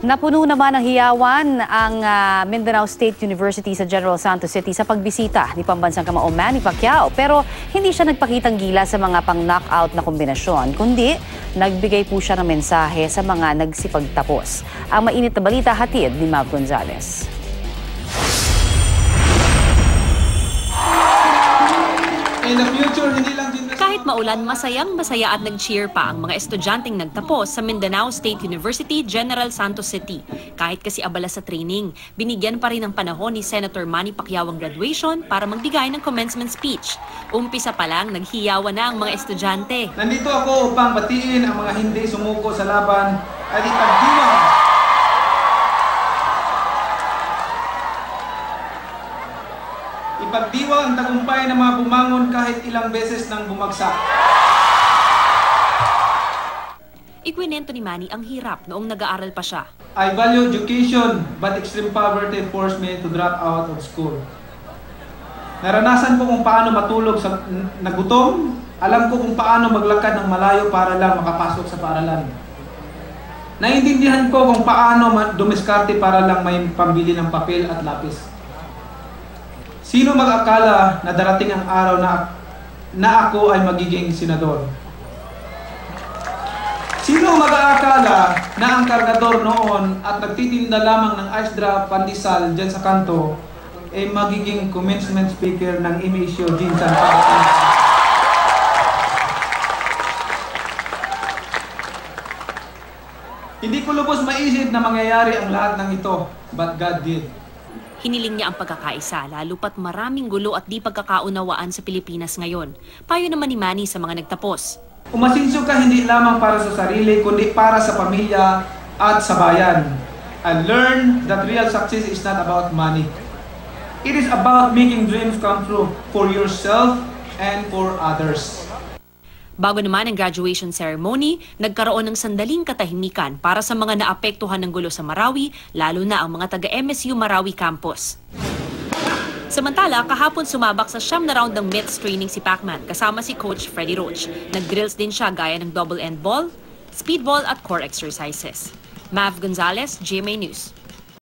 Napuno naman ng hiyawan ang Mindanao State University sa General Santos City sa pagbisita ni pambansang kamao Manny Pacquiao. Pero hindi siya nagpakitang gila sa mga pang-knockout na kombinasyon, kundi nagbigay po siya ng mensahe sa mga nagsipagtapos. Ang mainit na balita hatid ni Mav Gonzalez. In the future, hindi lang din kahit maulan, masayang-masaya at nag-cheer pa ang mga estudyanteng nagtapos sa Mindanao State University, General Santos City. Kahit kasi abala sa training, binigyan pa rin ng panahon ni Senator Manny Pacquiao ang graduation para magbigay ng commencement speech. Umpisa pa lang, naghiyawan na ang mga estudyante. Nandito ako upang batiin ang mga hindi sumuko sa laban at ipagdiwang ang tagumpay ng mga bumangon kahit ilang beses nang bumagsak. Ikwinento ni Manny ang hirap noong nag-aaral pa siya. I value education, but extreme poverty forced me to drop out of school. Naranasan ko kung paano matulog sa nagutom. Alam ko kung paano maglakad ng malayo para lang makapasok sa paaralan. Naiintindihan ko kung paano dumiskarte para lang may pambili ng papel at lapis. Sino mag-akala na darating ang araw na ako ay magiging senador? Sino mag-aakala na ang kargador noon at nagtitinda lamang ng ice drop pandesal dyan sa kanto ay magiging commencement speaker ng Imisyo Jinsan Pagkatan? Hindi ko lubos maisip na mangyayari ang lahat ng ito, but God did. Hiniling niya ang pagkakaisa, lalo pat maraming gulo at di pagkakaunawaan sa Pilipinas ngayon. Payo naman ni Manny sa mga nagtapos. Umasenso ka hindi lamang para sa sarili, kundi para sa pamilya at sa bayan. And learn that real success is not about money. It is about making dreams come true for yourself and for others. Bago naman ang graduation ceremony, nagkaroon ng sandaling katahimikan para sa mga naapektuhan ng gulo sa Marawi, lalo na ang mga taga-MSU Marawi Campus. Samantala, kahapon sumabak sa 9 na round ng METS training si Pacman kasama si Coach Freddy Roach. Nag-drills din siya gaya ng double end ball, speedball at core exercises. Mav Gonzalez, GMA News.